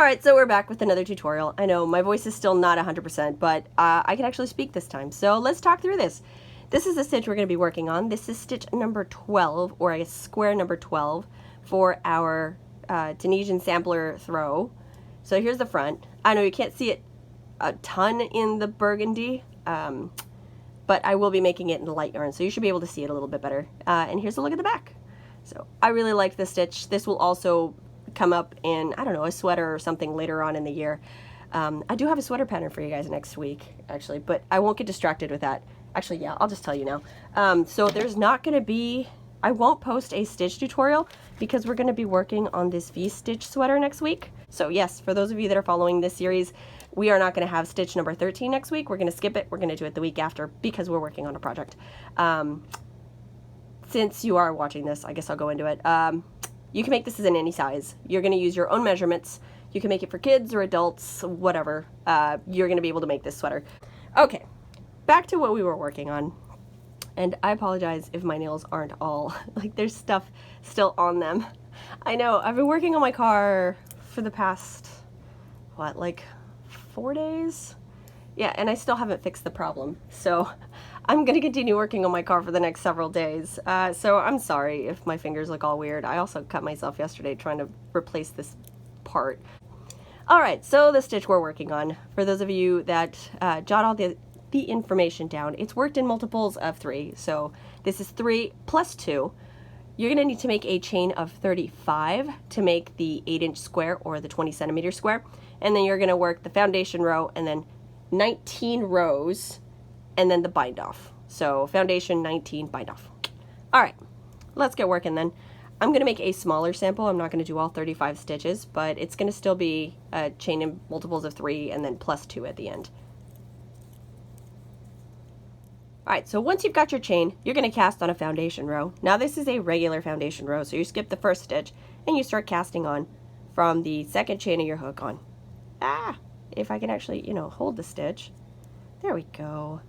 Alright, so we're back with another tutorial. I know my voice is still not 100%, but I can actually speak this time. So let's talk through this. This is the stitch we're going to be working on. This is stitch number 12, or I guess square number 12, for our Tunisian sampler throw. So here's the front. I know you can't see it a ton in the burgundy, but I will be making it in light yarn, so you should be able to see it a little bit better. And here's a look at the back. So I really like this stitch. This will also come up in, I don't know, a sweater or something later on in the year. I do have a sweater pattern for you guys next week, actually, but I won't get distracted with that. Actually, yeah, I'll just tell you now. So there's not going to be, I won't post a stitch tutorial because we're going to be working on this V-stitch sweater next week. So yes, for those of you that are following this series, we are not going to have stitch number 13 next week. We're going to skip it. We're going to do it the week after because we're working on a project. Since you are watching this, I guess I'll go into it. You can make this in any size. You're going to use your own measurements. You can make it for kids or adults, whatever. You're going to be able to make this sweater. Okay, back to what we were working on. And I apologize if my nails aren't all, like there's stuff still on them. I know, I've been working on my car for the past, what, like 4 days? Yeah, and I still haven't fixed the problem. So I'm going to continue working on my car for the next several days. So I'm sorry if my fingers look all weird. I also cut myself yesterday trying to replace this part. Alright, so the stitch we're working on, for those of you that jot all the information down, it's worked in multiples of 3. So this is 3 plus 2. You're going to need to make a chain of 35 to make the 8-inch square or the 20-centimeter square. And then you're going to work the foundation row and then 19 rows and then the bind off. So foundation, 19, bind off. Alright, let's get working then. I'm going to make a smaller sample. I'm not going to do all 35 stitches, but it's going to still be a chain in multiples of 3 and then plus 2 at the end. Alright, so once you've got your chain, you're going to cast on a foundation row. Now this is a regular foundation row, so you skip the first stitch and you start casting on from the second chain of your hook on. If I can actually, you know, hold the stitch. There we go.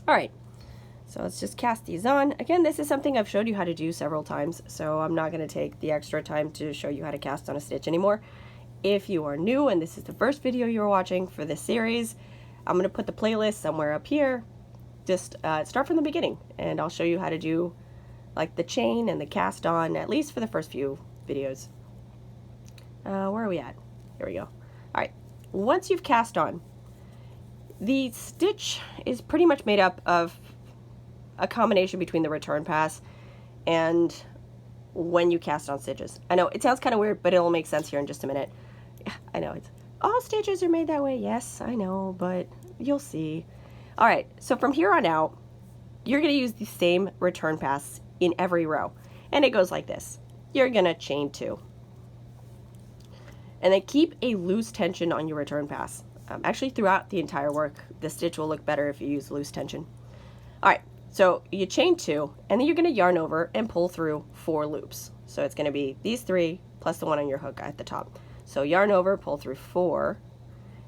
Alright, so let's just cast these on. Again, this is something I've showed you how to do several times, so I'm not going to take the extra time to show you how to cast on a stitch anymore. If you are new and this is the first video you're watching for this series, I'm going to put the playlist somewhere up here. Just start from the beginning, and I'll show you how to do like the chain and the cast on, at least for the first few videos. Where are we at? Here we go. Alright, once you've cast on, the stitch is pretty much made up of a combination between the return pass and when you cast on stitches. I know, it sounds kind of weird, but it'll make sense here in just a minute. I know, it's all stitches are made that way. Yes, I know, but you'll see. Alright, so from here on out, you're going to use the same return pass in every row. And it goes like this. You're going to chain 2. And then keep a loose tension on your return pass. Actually, throughout the entire work, the stitch will look better if you use loose tension. Alright, so you chain 2, and then you're going to yarn over and pull through 4 loops. So it's going to be these 3 plus the one on your hook at the top. So yarn over, pull through 4,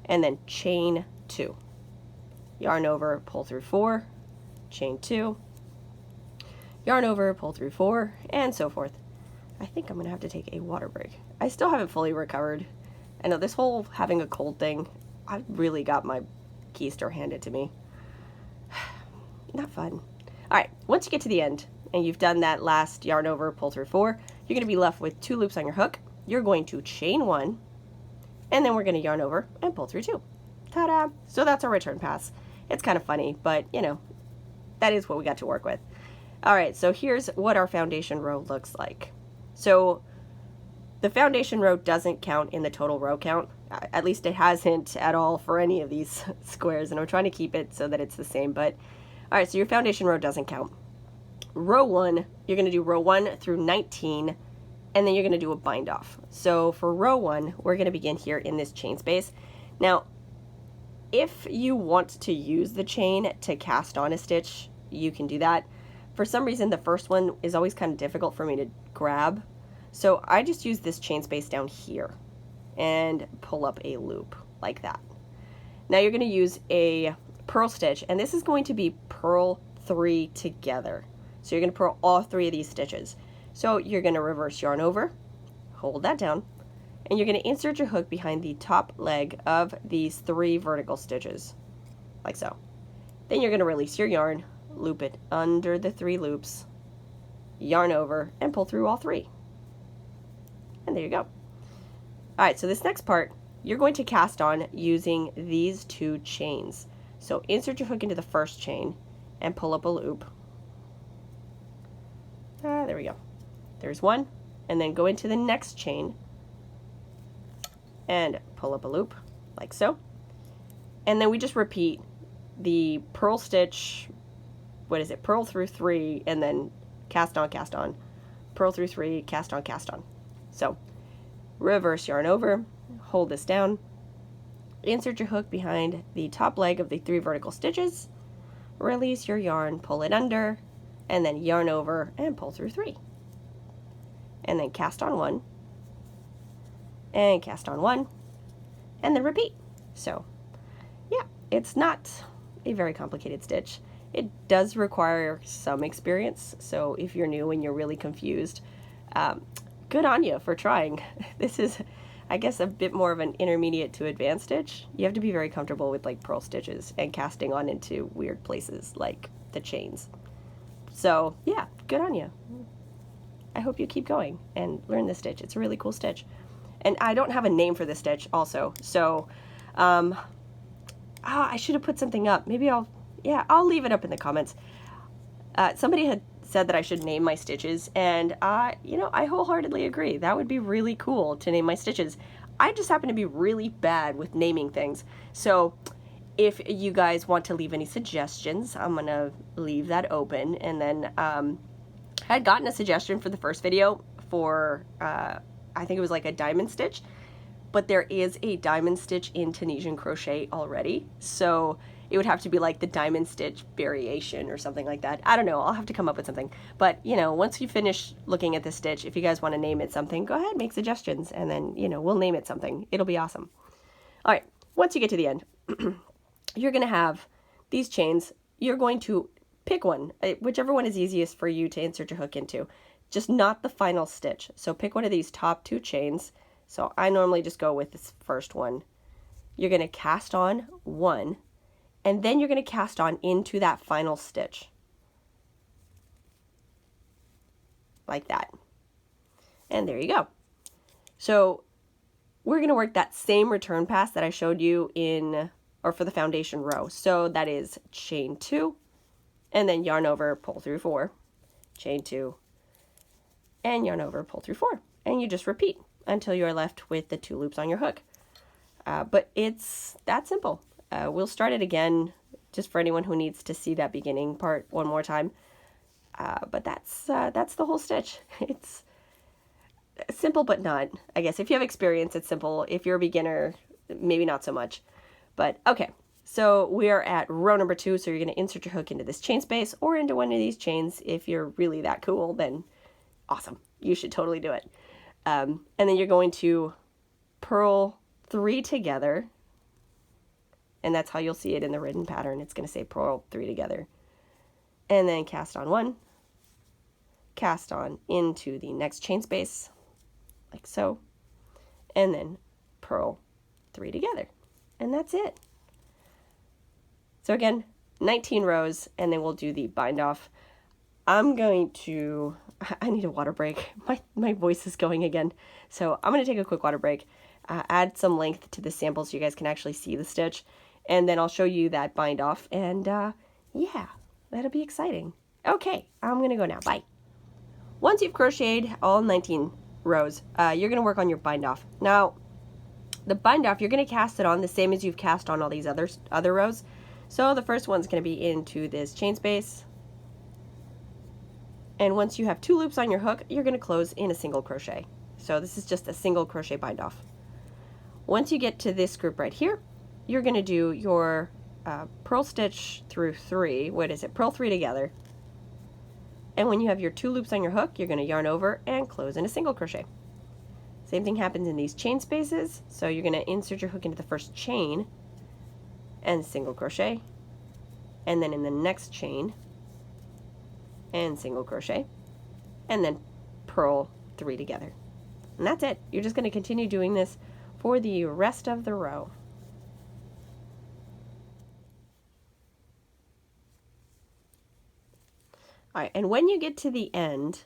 and then chain 2. Yarn over, pull through 4, chain 2, yarn over, pull through 4, and so forth. I think I'm going to have to take a water break. I still haven't fully recovered. I know this whole having a cold thing, I really got my keister handed to me. Not fun. Alright, once you get to the end, and you've done that last yarn over, pull through 4, you're going to be left with 2 loops on your hook. You're going to chain 1, and then we're going to yarn over and pull through 2. Ta-da! So that's our return pass. It's kind of funny, but, you know, that is what we got to work with. Alright, so here's what our foundation row looks like. So the foundation row doesn't count in the total row count. At least it hasn't at all for any of these squares, and I'm trying to keep it so that it's the same. But alright, so your foundation row doesn't count. Row 1, you're going to do row 1 through 19, and then you're going to do a bind off. So for row 1, we're going to begin here in this chain space. Now, if you want to use the chain to cast on a stitch, you can do that. For some reason, the first one is always kind of difficult for me to grab. So I just use this chain space down here and pull up a loop like that. Now you're going to use a purl stitch, and this is going to be purl 3 together. So you're going to purl all 3 of these stitches. So you're going to reverse yarn over, hold that down, and you're going to insert your hook behind the top leg of these 3 vertical stitches, like so. Then you're going to release your yarn, loop it under the 3 loops, yarn over, and pull through all 3. And there you go. Alright, so this next part, you're going to cast on using these 2 chains. So insert your hook into the first chain and pull up a loop. There we go. There's one, and then go into the next chain and pull up a loop, like so. And then we just repeat the purl stitch, purl through 3, and then cast on, purl through 3, cast on. So reverse yarn over, hold this down, insert your hook behind the top leg of the 3 vertical stitches, release your yarn, pull it under, and then yarn over and pull through 3. And then cast on 1, and cast on 1, and then repeat. So yeah, it's not a very complicated stitch. It does require some experience, so if you're new and you're really confused, good on you for trying. This is, I guess, a bit more of an intermediate to advanced stitch. You have to be very comfortable with like purl stitches and casting on into weird places like the chains. So yeah, good on you. I hope you keep going and learn this stitch. It's a really cool stitch. And I don't have a name for this stitch also, so I should have put something up. Maybe I'll leave it up in the comments. Somebody had said that I should name my stitches, and I wholeheartedly agree. That would be really cool to name my stitches. I just happen to be really bad with naming things. So if you guys want to leave any suggestions, I'm gonna leave that open. And then I had gotten a suggestion for the first video for I think it was like a diamond stitch, but there is a diamond stitch in Tunisian crochet already, so it would have to be like the diamond stitch variation or something like that. I don't know, I'll have to come up with something. But once you finish looking at this stitch, if you guys want to name it something, go ahead, make suggestions, and then we'll name it something. It'll be awesome. All right, once you get to the end, you're going to have these chains. You're going to pick one, whichever one is easiest for you to insert your hook into, just not the final stitch. So pick one of these top 2 chains. So I normally just go with this first one. You're going to cast on 1, and then you're going to cast on into that final stitch. Like that. And there you go. So we're going to work that same return pass that I showed you for the foundation row. So that is chain 2, and then yarn over, pull through 4, chain 2, and yarn over, pull through 4. And you just repeat until you're left with the 2 loops on your hook. But it's that simple. We'll start it again just for anyone who needs to see that beginning part one more time. But that's the whole stitch. It's simple, but not. I guess if you have experience, it's simple. If you're a beginner, maybe not so much. But okay, so we are at row number 2. So you're going to insert your hook into this chain space or into one of these chains. If you're really that cool, then awesome. You should totally do it. And then you're going to purl 3 together, and that's how you'll see it in the written pattern. It's going to say purl 3 together, and then cast on 1, cast on into the next chain space, like so, and then purl 3 together, and that's it. So again, 19 rows, and then we'll do the bind off. I need a water break. My voice is going again. So I'm going to take a quick water break, add some length to the sample so you guys can actually see the stitch, and then I'll show you that bind off, and yeah, that'll be exciting. Okay, I'm going to go now. Bye. Once you've crocheted all 19 rows, you're going to work on your bind off. Now, the bind off, you're going to cast it on the same as you've cast on all these other rows. So the first one's going to be into this chain space. And once you have 2 loops on your hook, you're going to close in a single crochet. So this is just a single crochet bind off. Once you get to this group right here, you're going to do your purl stitch through 3. Purl 3 together. And when you have your 2 loops on your hook, you're going to yarn over and close in a single crochet. Same thing happens in these chain spaces. So you're going to insert your hook into the first chain and single crochet, and then in the next chain and single crochet, and then purl 3 together. And that's it. You're just going to continue doing this for the rest of the row. All right, and when you get to the end,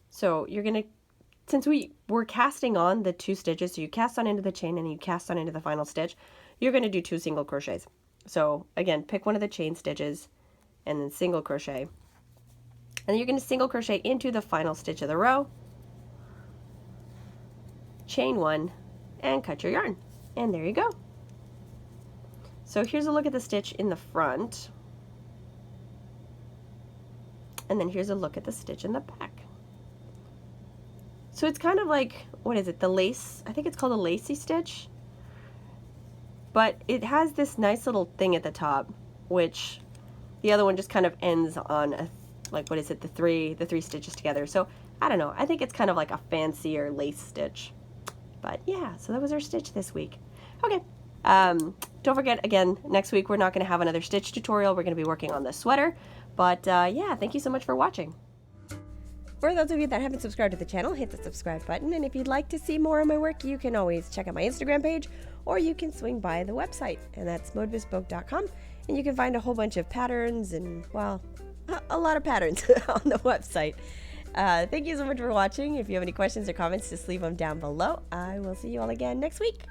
so you're going to, since we're casting on the 2 stitches, so you cast on into the chain and you cast on into the final stitch, you're going to do 2 single crochets. So again, pick one of the chain stitches and then single crochet. And then you're going to single crochet into the final stitch of the row, chain 1, and cut your yarn. And there you go. So here's a look at the stitch in the front. And then here's a look at the stitch in the back. So it's kind of like, what is it, the lace? I think it's called a lacy stitch. But it has this nice little thing at the top, which the other one just kind of ends on a, like, what is it, the three stitches together. So I don't know, I think it's kind of like a fancier lace stitch. But yeah, so that was our stitch this week. Okay, don't forget, again, next week we're not going to have another stitch tutorial. We're going to be working on the sweater. But yeah, thank you so much for watching. For those of you that haven't subscribed to the channel, hit the subscribe button. And if you'd like to see more of my work, you can always check out my Instagram page, or you can swing by the website, and that's modebespoke.com. And you can find a whole bunch of patterns and, well, a lot of patterns on the website. Thank you so much for watching. If you have any questions or comments, just leave them down below. I will see you all again next week.